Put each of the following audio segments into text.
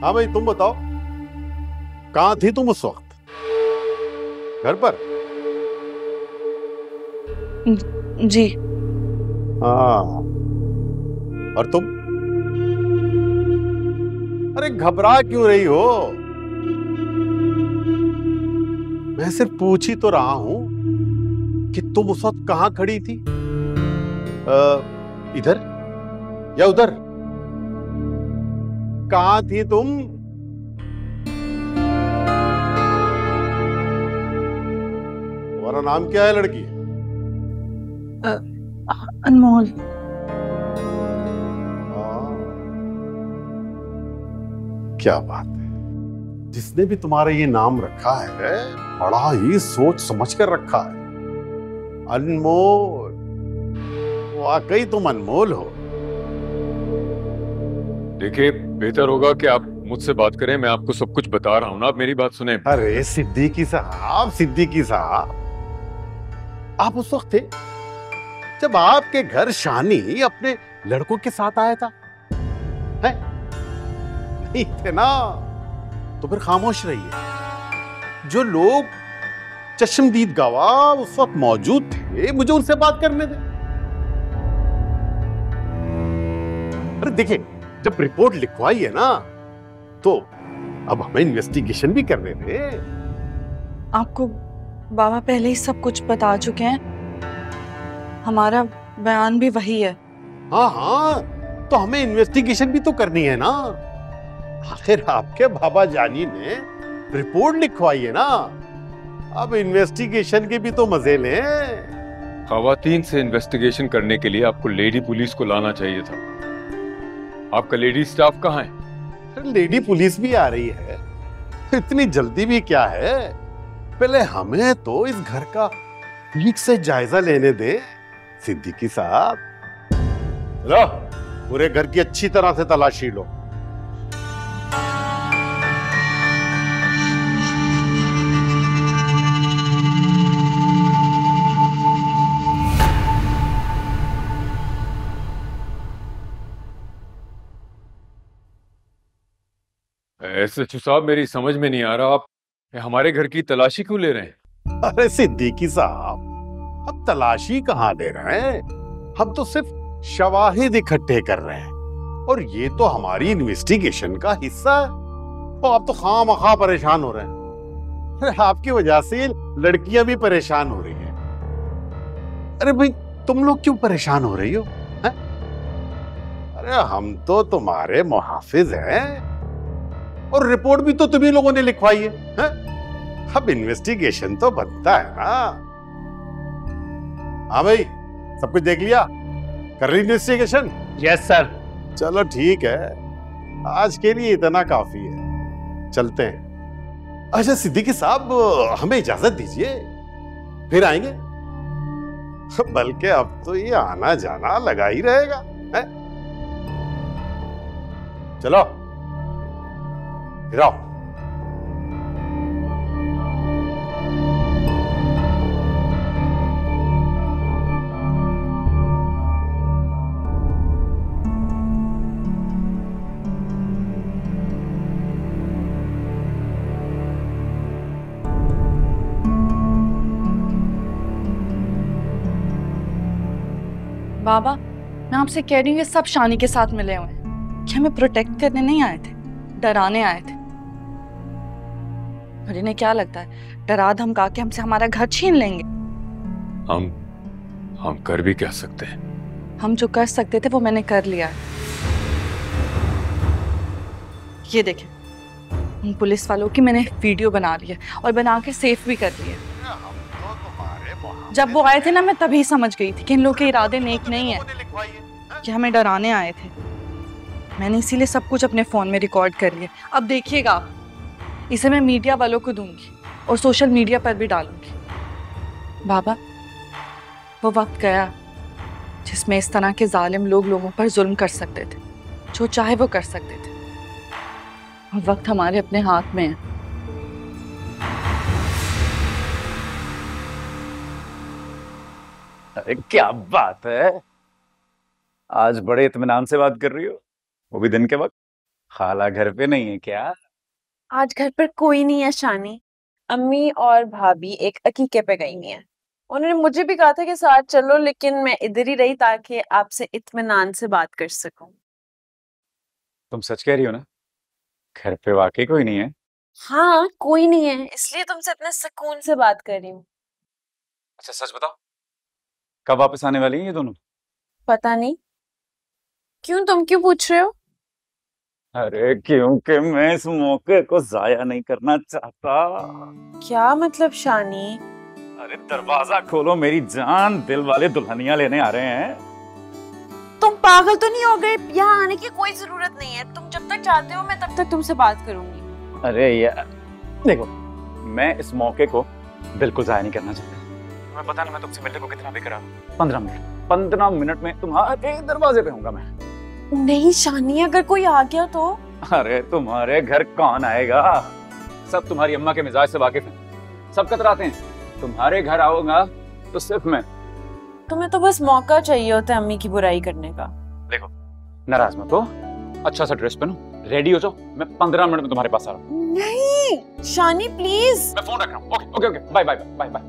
हाँ भाई, तुम बताओ, कहाँ थी तुम उस वक्त? घर पर? जी। हाँ। और तुम? अरे घबरा क्यों रही हो? मैं सिर्फ पूछ ही तो रहा हूं कि तुम उस वक्त कहां खड़ी थी। इधर या उधर? कहां थी तुम? तुम्हारा नाम क्या है लड़की? अनमोल। क्या बात है, जिसने भी तुम्हारा ये नाम रखा है बड़ा ही सोच समझ कर रखा है। अनमोल, वाकई तुम अनमोल हो। देखिए, बेहतर होगा कि आप मुझसे बात करें। मैं आपको सब कुछ बता रहा हूं ना, आप मेरी बात सुने। अरे सिद्दीकी साहब, सिद्दीकी साहब, आप उस वक्त थे जब आपके घर शानी अपने लड़कों के साथ आया था, है? नहीं थे ना? तो फिर खामोश रहिए। जो लोग चश्मदीद गवाह उस वक्त मौजूद थे, मुझे उनसे बात करने दे। अरे देखिए, जब रिपोर्ट लिखवाई है ना, तो अब हमें इन्वेस्टिगेशन भी करने दे। आपको बाबा पहले ही सब कुछ बता चुके हैं, हमारा बयान भी वही है। हाँ हाँ, तो हमें इन्वेस्टिगेशन भी तो करनी है ना। आखिर आपके बाबा जानी ने रिपोर्ट लिखवाई है ना, अब इन्वेस्टिगेशन के भी तो मजे लें। खवातीन से इन्वेस्टिगेशन करने के लिए आपको लेडी पुलिस को लाना चाहिए था। आपका लेडी स्टाफ कहाँ है? लेडी पुलिस भी आ रही है, इतनी जल्दी भी क्या है? पहले हमें तो इस घर का ठीक से जायजा लेने दे सिद्दीकी साहब। चलो, पूरे घर की अच्छी तरह से तलाशी लो। एसएचओ साहब, मेरी समझ में नहीं आ रहा, आप हमारे घर की तलाशी क्यों ले रहे हैं? अरे सिद्दीकी साहब, हम तलाशी कहाँ ले रहे हैं? हम तो सिर्फ शवाहिद इकट्ठे कर रहे हैं, और ये तो हमारी इन्वेस्टिगेशन का हिस्सा है। तो आप तो खामखा परेशान हो रहे हैं। अरे आपकी वजह से लड़कियां भी परेशान हो रही हैं। अरे भाई, तुम लोग क्यों परेशान हो रही हो? हैं? अरे हम तो तुम्हारे मुहाफिज हैं, और रिपोर्ट भी तो तुम्ही लोगों ने लिखवाई है, हैं? अब इन्वेस्टिगेशन तो बनता है ना। हाँ भाई, सब कुछ देख लिया? कर ली इन्वेस्टिगेशन? Yes sir. चलो ठीक है, आज के लिए इतना काफी है, चलते हैं। अच्छा सिद्दीकी साहब, हमें इजाजत दीजिए, फिर आएंगे। बल्कि अब तो ये आना जाना लगा ही रहेगा, है? चलो फिर आओ। बाबा, मैं आपसे कह रही हूँ, ये सब शानी के साथ मिले हुए हैं, कि हमें प्रोटेक्ट करने नहीं आए थे, डराने आए थे। और इन्हें क्या लगता है, डरा धमका के हमसे हमारा घर छीन लेंगे? हम कर भी क्या सकते हैं? हम जो कर सकते थे वो मैंने कर लिया है। ये देखें, उन पुलिस वालों की मैंने वीडियो बना ली है, और बना के सेफ भी कर ली है। जब वो आए थे ना, मैं तभी समझ गई थी कि इन लोगों के इरादे नेक नहीं है, कि हमें डराने आए थे। मैंने इसीलिए सब कुछ अपने फोन में रिकॉर्ड कर लिया। अब देखिएगा आप, इसे मैं मीडिया वालों को दूंगी और सोशल मीडिया पर भी डालूंगी। बाबा, वो वक्त गया जिसमें इस तरह के जालिम लोग लोगों पर जुल्म कर सकते थे, जो चाहे वो कर सकते थे। और वक्त हमारे अपने हाथ में है। अरे क्या बात है, आज बड़े इत्मीनान से बात कर रही हो, वो भी दिन के वक्त। खाला घर पे नहीं है क्या? आज घर पर कोई नहीं है शानी। अम्मी और भाभी एक अकीके पे गई हुई हैं। उन्होंने मुझे भी कहा था कि साथ चलो, लेकिन मैं इधर ही रही ताकि आपसे इत्मीनान से बात कर सकूं। तुम सच कह रही हो ना? घर पे वाकई कोई नहीं है? हाँ, कोई नहीं है, इसलिए तुमसे इतने सुकून से बात कर रही हूँ। अच्छा सच बताओ, कब वापस आने वाली हैं ये दोनों? पता नहीं। क्यों, तुम क्यों पूछ रहे हो? अरे क्योंकि मैं इस मौके को जाया नहीं करना चाहता। क्या मतलब शानी? अरे दरवाजा खोलो मेरी जान, दिल वाले दुल्हनिया लेने आ रहे हैं। तुम पागल तो नहीं हो गए? यहाँ आने की कोई जरूरत नहीं है। तुम जब तक चाहते हो मैं तब तक तुमसे बात करूंगी। अरे यार देखो, मैं इस मौके को बिल्कुल जाया नहीं करना चाहता। तुम्हें पता नहीं मैं तुमसे मिलने को कितना बेकरार हूं। 15 मिनट में तुम्हारे दरवाजे पे होऊंगा मैं। नहीं शानी, अगर कोई आ गया तो? अरे तुम्हारे घर कौन आएगा? सब तुम्हारी अम्मा के मिजाज से वाकिफ हैं, सब कतराते हैं। तुम्हारे घर आऊंगा तो सिर्फ मैं। तुम्हें तो बस मौका चाहिए होता है अम्मी की बुराई करने का। देखो नाराज मत हो, अच्छा सा ड्रेस पहनो, रेडी हो जाओ, मैं 15 मिनट में तुम्हारे पास आ रहा हूँ। नहीं शानी प्लीज। मैं फोन रख रहा हूँ। Okay okay okay, bye bye bye bye.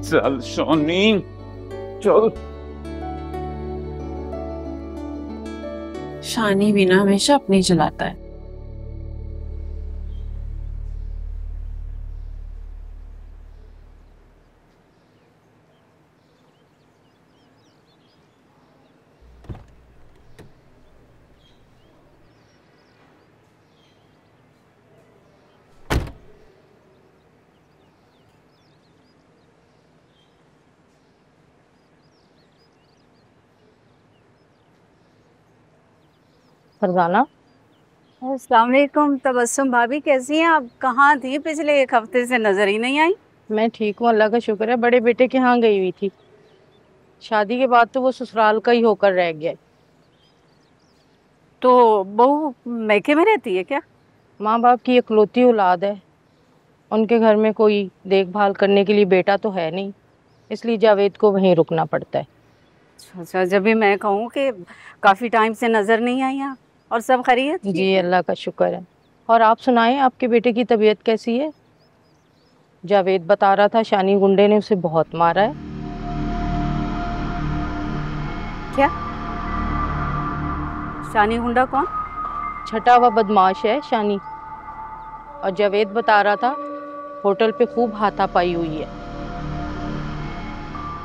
चल सोनी चल। शानी भी ना हमेशा अपनी चलाता है। फरजाना। अस्सलाम वालेकुम तबस्सुम भाभी, कैसी हैं आप? कहाँ थी? पिछले एक हफ्ते से नजर ही नहीं आई। मैं ठीक हूँ, अल्लाह का शुक्र है। बड़े बेटे के यहाँ गई हुई थी, शादी के बाद तो वो ससुराल का ही होकर रह गया। तो बहू मैके में रहती है क्या? माँ बाप की इकलौती औलाद है, उनके घर में कोई देखभाल करने के लिए बेटा तो है नहीं, इसलिए जावेद को वहीं रुकना पड़ता है। अच्छा, जब भी मैं कहूँ कि काफ़ी टाइम से नज़र नहीं आई आप। और सब खैरियत? जी अल्लाह का शुक्र है। और आप सुनाएं, आपके बेटे की तबीयत कैसी है? जावेद बता रहा था शानी गुंडे ने उसे बहुत मारा है। क्या? शानी गुंडा कौन? छठा हुआ बदमाश है शानी। और जावेद बता रहा था होटल पे खूब हाथापाई हुई है।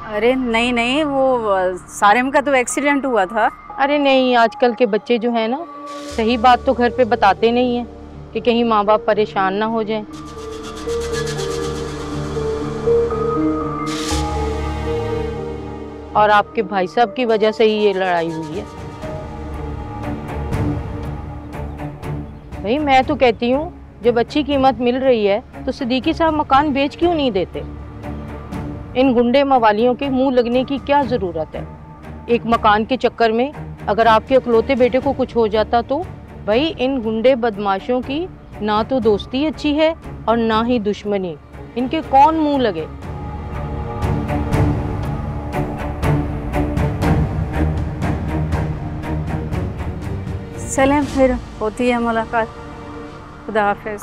अरे नहीं नहीं, वो सारिम का तो एक्सीडेंट हुआ था। अरे नहीं, आजकल के बच्चे जो है ना, सही बात तो घर पे बताते नहीं हैं कि कहीं माँ बाप परेशान ना हो जाएं। और आपके भाई साहब की वजह से ही ये लड़ाई हुई है। भाई मैं तो कहती हूँ जब अच्छी कीमत मिल रही है तो सिद्दीकी साहब मकान बेच क्यों नहीं देते? इन गुंडे मवालियों के मुंह लगने की क्या जरूरत है? एक मकान के चक्कर में अगर आपके इकलौते बेटे को कुछ हो जाता तो भाई इन गुंडे बदमाशों की ना तो दोस्ती अच्छी है और ना ही दुश्मनी, इनके कौन मुंह लगे? चलें फिर, होती है मुलाकात। खुदा हाफिज।